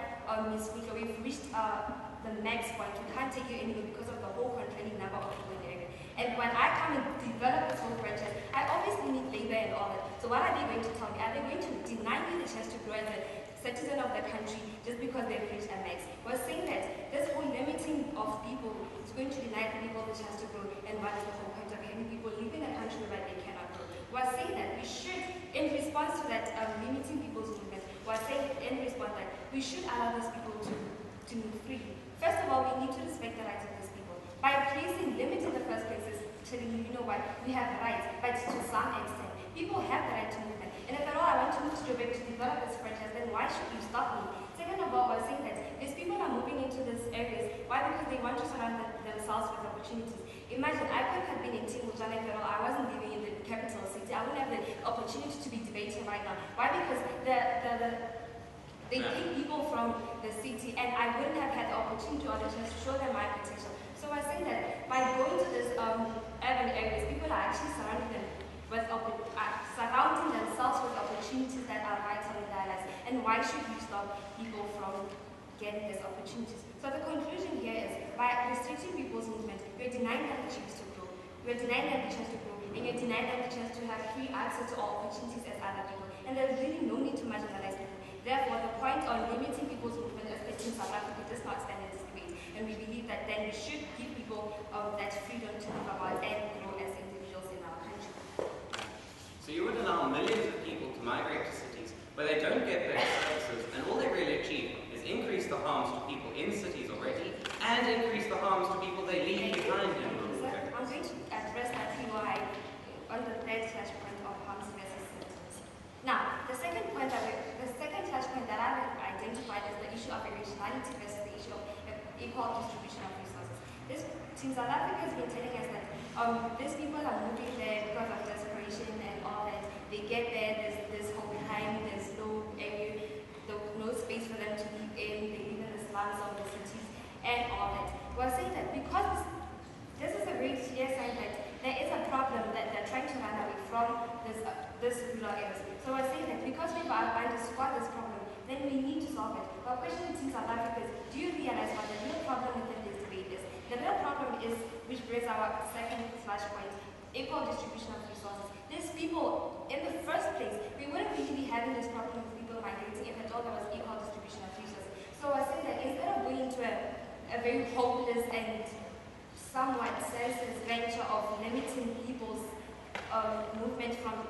Ms. Musker, we've reached the max point. We can't take you anywhere because of the whole controlling number of people in the area. And when I come and develop this whole franchise, I obviously need labor and all that. So what are they going to tell me? Are they going to deny me the chance to grow as a citizen of the country just because they've reached a max? We're saying that this whole limiting of people is going to deny people the chance to grow, and what is the whole point of having people live in a country where they cannot grow? We're saying that we should, in response to that limiting people's movement, we're saying in response that we should allow these people to move freely. First of all, we need to respect the rights of these people. By placing limits in the first place is telling you, you know what, we have rights, but to some extent, people have the right to movement. And if at all I want to move to Joburg to develop this franchise, then why should you stop me? Second of all, we're saying that these people are moving into these areas. Why? Because they want to surround themselves with opportunities. Imagine, I could have been in Team Botswana if at all I wasn't living in the capital city. I wouldn't have the opportunity to be debating right now. Why? Because They take people from the city, and I wouldn't have had the opportunity or the chance to show them my potential. So I say that by going to this urban areas, people are actually surrounding themselves with opportunities that are vital in their lives. And why should we stop people from getting these opportunities? So the conclusion here is, by restricting people's movement, we're denying them the chance to grow. We're denying them the chance to grow, and you're denying them the chance to have free access to all opportunities as other people. And there's really no need to marginalize people. Therefore, the point on limiting people's movement as in South Africa does not stand in this debate. And we believe that then we should give people that freedom to live about and grow as individuals in our country. So you would allow millions of people to migrate to cities where they don't get better services, and all they really achieve is increase the harms to people in cities already and increase the harms to people they leave behind in rural areas. I'm going to address that PY on the third flashpoint of harms versus symptoms. Now, the second flashpoint that I've identified is the issue of irrationality versus the issue of equal distribution of resources. This Team South Africa has been telling us that these people are moving there because of desperation and all that. They get there, there's this whole time, there's no area, no space for them to live in, they live in the slums of the cities and all that. We're saying that because this is a very clear sign that there is a problem that they're trying to run away from this rural areas. So we're saying that because we've outlined to spot this problem, then we need to solve it. Our question to South Africa is, do you realize what the real problem within this debate is? The real problem is, which brings our second flashpoint, equal distribution of resources. These people, in the first place, we wouldn't really be having this problem with people migrating if at all there was equal distribution of resources. So I say that instead of going into a very hopeless and somewhat senseless venture of limiting people's movement from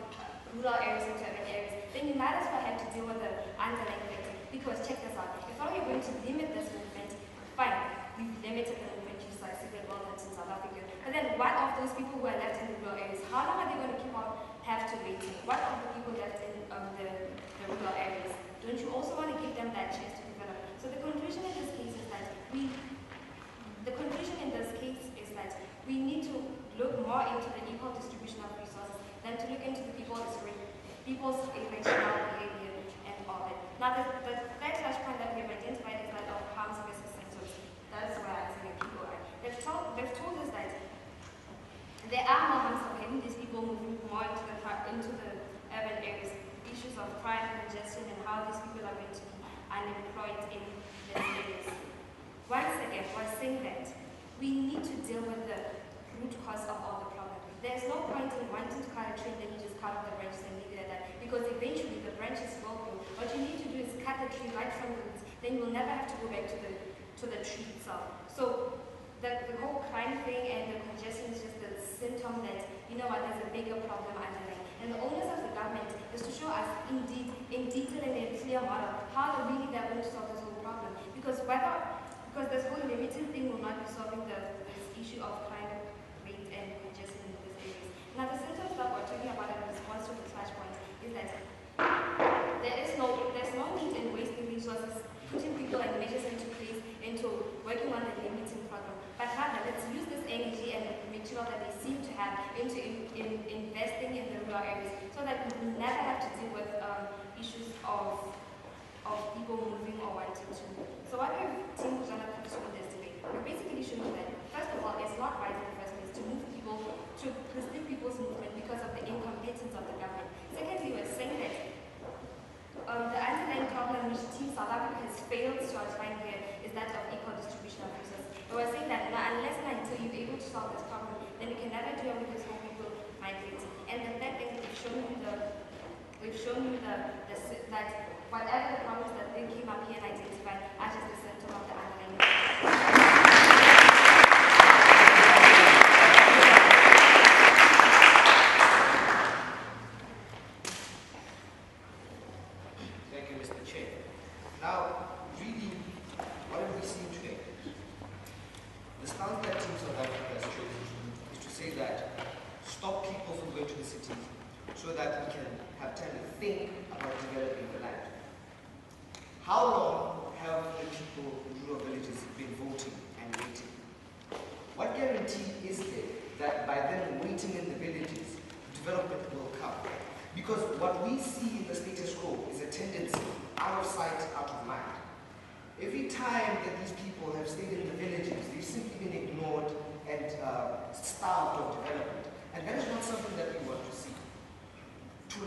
rural areas into urban areas, then you might as well have to deal with the underlying factor. Because check this out, if all you're going to limit this movement, fine, we've limited the movement you succeeded well in South Africa. But then what of those people who are left in the rural areas? How long are they going to keep on have to wait? What of the people left in the rural areas? Don't you also want to give them that chance to develop? So the conclusion in this case is that we need to look more into the equal distribution of resources than to look into the people's irrational behavior and all that. Now the third flashpoint that we have identified is that of harms versus symptoms. That is where I think people are. They've told us that there are more harms of having these people moving more into the urban areas, issues of crime, congestion, and how these people are going to be unemployed in these areas. Once again, we're saying that we need to deal with the root cause of all the problems. There's no point in wanting to cut a tree and then you just cut the branches and leave it at that, because eventually the branches will grow. What you need to do is cut the tree right from the roots, then you'll never have to go back to the tree itself. So the whole crime thing and the congestion is just a symptom that, you know what, there's a bigger problem underlying. And the onus of the government is to show us in detail and in a clear model how really they're going to solve this whole problem. Because this whole limiting thing will not be solving this issue of crime rate and congestion in these areas. Now the symptoms that we're talking about in response to the flashpoint is that there's no need in wasting resources, putting people and measures into place into working on the limiting problem. But rather, let's use this energy and material that they seem to have into investing in the rural areas so that we will never have to deal with issues of people moving or wanting to. So what we've seen with Jonathan in this debate, we're basically showing that, first of all, it's not right in the first place to move people, to restrict people's movement because of the incompetence of the government. Secondly, we're saying that the underlying problem which Team South Africa has failed to outline here is that of equal distribution of resources. But we're saying that unless and until you're able to solve this problem, then you can never deal with this whole people migrating. And the third thing, we've shown you that whatever the problems that they came up here and identified are just a symptom of the underlying problem. Thank you, Mr. Chair. Now, really, what have we seen today? The stance that Team South Africa has chosen is to say that stop people from going to the cities so that we can have time to think about developing the land. How long have the people in rural villages been voting and waiting? What guarantee is there that by them waiting in the villages, development will come? Because what we see in the status quo is a tendency out of sight, out of mind. Every time that these people have stayed in the villages, they've simply been ignored and starved of development. And that is not something that we want to see. To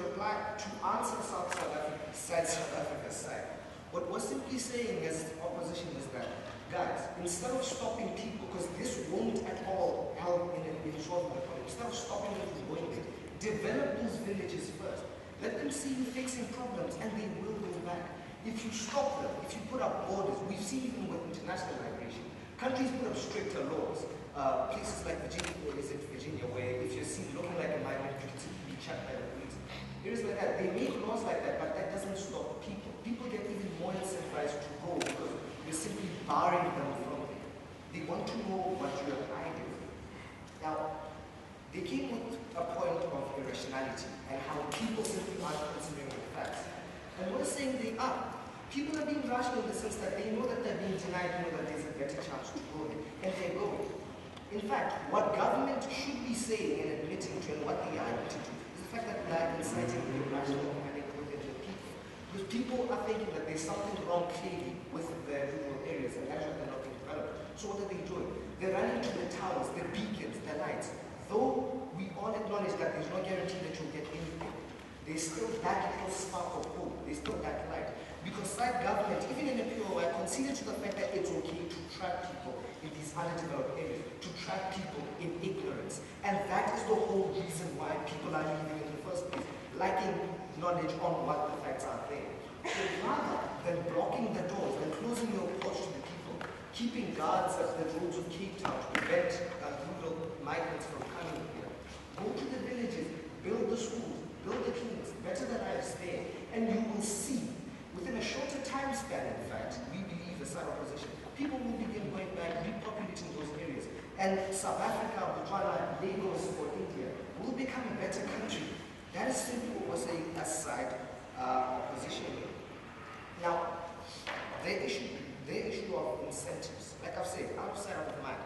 answer South Africa's side, what we're simply saying as opposition is that, guys, instead of stopping people, because this won't at all help in solving the problem, instead of stopping them from going there, develop those villages first. Let them see you fixing problems, and they will go back. If you stop them, if you put up borders, we've seen even with international migration, countries put up stricter laws. Places like Virginia, where if you're seen looking like a migrant, you can simply be checked by the police. Areas like that, they make laws like that, but that doesn't stop people. People get even more incentivized to go because you're simply barring them from it. They want to know what you're hiding. Now, they came with a point of irrationality and how people simply aren't considering the facts. And we're saying they are. People are being rational in the sense that they know that they're being denied, know that there's a better chance to go there, and they're going. In fact, what government should be saying and admitting to, and what they are admitting to, is the fact that they are inciting irrational panic within the people. Because people are thinking that there's something wrong clearly with their rural areas, and that's why they're not being developed. So what are they doing? They're running to the towers, the beacons, the lights. Though we all acknowledge that there's no guarantee that you'll get anything, there's still that little spark of hope. There's still that light. Because that government, even in a POI, conceded to the fact that it's okay to trap people in these underdeveloped areas, to trap people in ignorance. And that is the whole reason why people are leaving in the first place, lacking knowledge on what the facts are there. So rather than blocking the doors and closing your porch to the people, keeping guards at the roads of Cape Town to prevent rural migrants from coming here, go to the villages, build the schools, build the clinics, better than lives there, and you will see, within a shorter time span, in fact, we believe as our opposition, people will begin going back, repopulating those areas. And South Africa, Botswana, Lagos, or India will become a better country. That is simply what we're saying as side opposition. Now, the issue of incentives, like I've said, outside of the mind,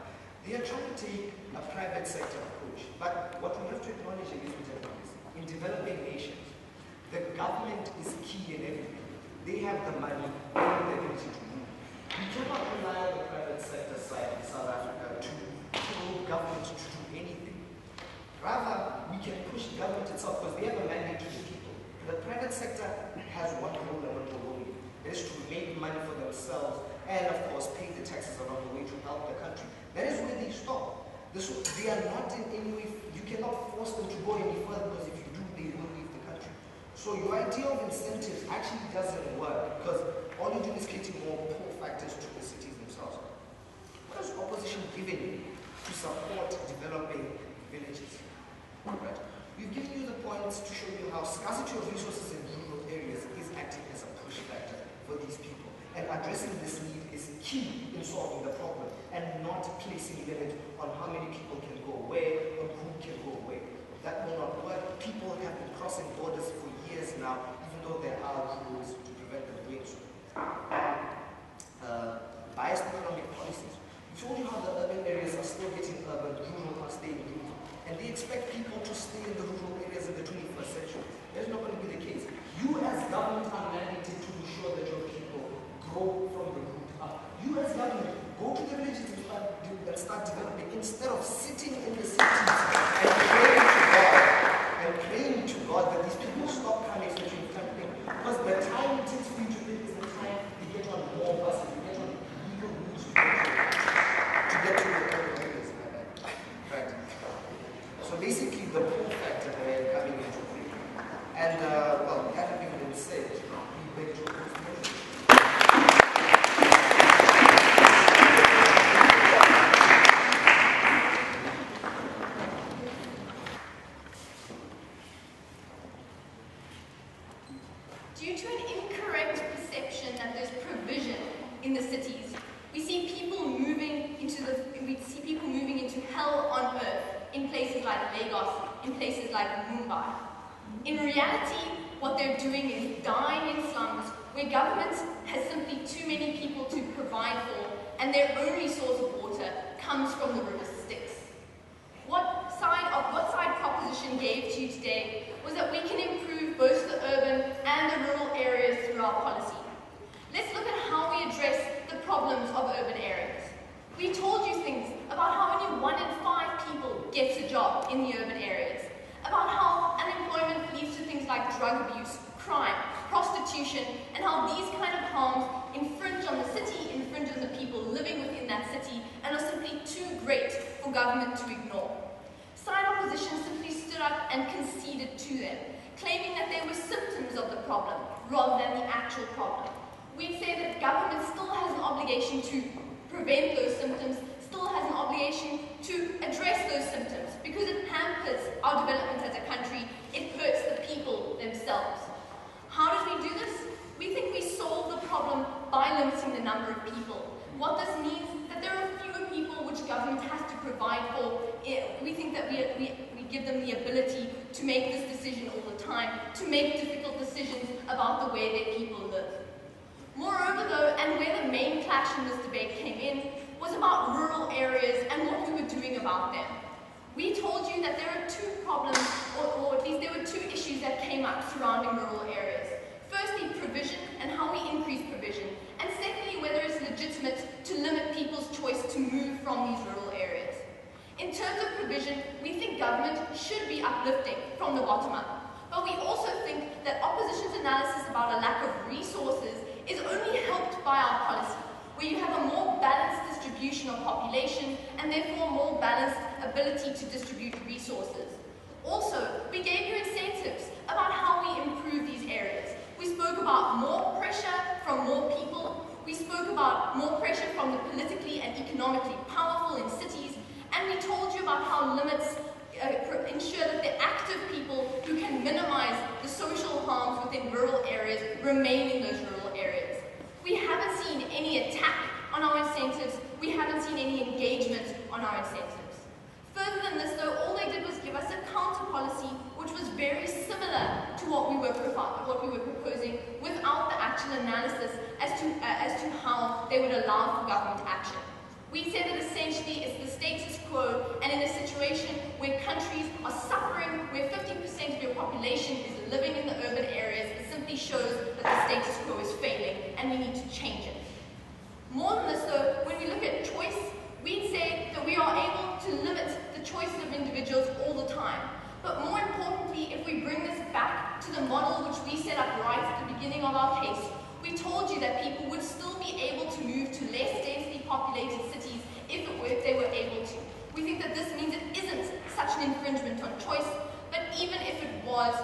they are trying to take a private sector approach. But what we have to acknowledge, ladies and gentlemen, is in developing nations, the government is key in everything. They have the money, they have the ability to move. We cannot rely on the private sector side in South Africa to tell government to do anything. Rather, we can push government itself because they have a mandate to the people. The private sector has one role and one role only. It is to make money for themselves and, of course, pay the taxes along the way to help the country. That is where they stop. They are not in any way, you cannot force them to go any further because if you do, they will leave the country. So your idea of incentives actually doesn't work because all you're doing is creating more pull factors to the cities themselves. What is opposition giving you to support developing villages? Right? We've given you the points to show you how scarcity of resources in rural areas is acting as a push factor for these people. And addressing this need is key in solving the problem and not placing limits on how many people can go where or who can go where. That will not work. People have been crossing borders for years now, even though there are rules to prevent them doing so. Biased economic policies. We told you how the urban areas are still getting urban, rural are staying rural. And they expect people to stay in the rural areas in the 21st century. That's not going to be the case. You as government are mandated to be sure that your people grow from the root up. You as government, go to the villages and start developing instead of sitting in the cities and praying to God that these people stop coming so you can't think. Because the time it takes for you to think is the time you get on more buses, you get on legal routes to get to the urban areas. Right. So basically the pull factor there coming into play. And well, that having been said, we beg to oppose the motion. Due to an incorrect perception that there's provision in the cities, we see people moving into hell on earth in places like Lagos, in places like Mumbai. In reality, what they're doing is dying in slums where government has simply too many people to provide for, and their only source of water comes from the river Styx. What side proposition gave to you today was that we can improve both the urban and the rural areas through our policies. job in the urban areas, about how unemployment leads to things like drug abuse, crime, prostitution, and how these kind of harms infringe on the city, infringe on the people living within that city, and are simply too great for government to ignore. Side opposition simply stood up and conceded to them, claiming that they were symptoms of the problem rather than the actual problem. We'd say that government still has an obligation to prevent those symptoms, still has an obligation to address those symptoms, because it hampers our development as a country, it hurts the people themselves. How did we do this? We think we solve the problem by limiting the number of people. What this means that there are fewer people which government has to provide for. We think that we give them the ability to make this decision all the time, to make difficult decisions about the way their people live. Moreover though, and where the main clash in this debate came in, was about rural areas and what we were doing about them. We told you that there are two problems, or at least there were two issues that came up surrounding rural areas. Firstly, provision and how we increase provision, and secondly, whether it's legitimate to limit people's choice to move from these rural areas. In terms of provision, we think government should be uplifting from the bottom up, but we also think that opposition's analysis about a lack of resources is only helped by our policy, where you have a more balanced distribution of population and therefore a more balanced ability to distribute resources. Also, we gave you incentives about how we improve these areas. We spoke about more pressure from more people. We spoke about more pressure from the politically and economically powerful in cities. And we told you about how limits ensure that the active people who can minimize the social harms within rural areas remain in those rural areas. We haven't seen any attack on our incentives. We haven't seen any engagement on our incentives. Further than this, though, all they did was give us a counter policy which was very similar to what we were proposing, without the actual analysis as to how they would allow for government action. We said that essentially it's the status quo, and in a situation where countries are suffering, where 50% of your population is living in the urban areas, it simply shows that the status quo is failing and we need to change it. More than this though, when we look at choice, we'd say that we are able to limit the choices of individuals all the time. But more importantly, if we bring this back to the model which we set up right at the beginning of our case, we told you that people would still be able to move to less densely populated cities if they were able to. We think that this means it isn't such an infringement on choice, but even if it was,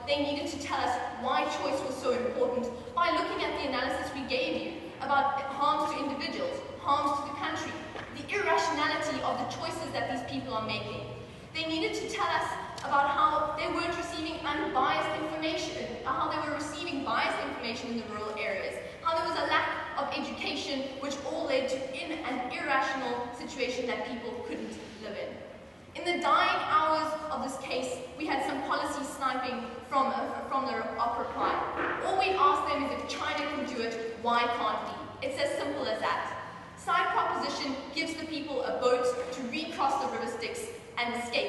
they needed to tell us why choice was so important by looking at the analysis we gave you about harms to individuals, harms to the country, the irrationality of the choices that these people are making. They needed to tell us about how they weren't receiving unbiased information, how they were receiving biased information in the rural areas, how there was a lack of education which all led to an irrational situation that people couldn't live in. In the dying hours of this case, we had some policy sniping from the reply. All we asked them is if China can do it, why can't we? It's as simple as that. Side proposition gives the people a boat to recross the river Styx and escape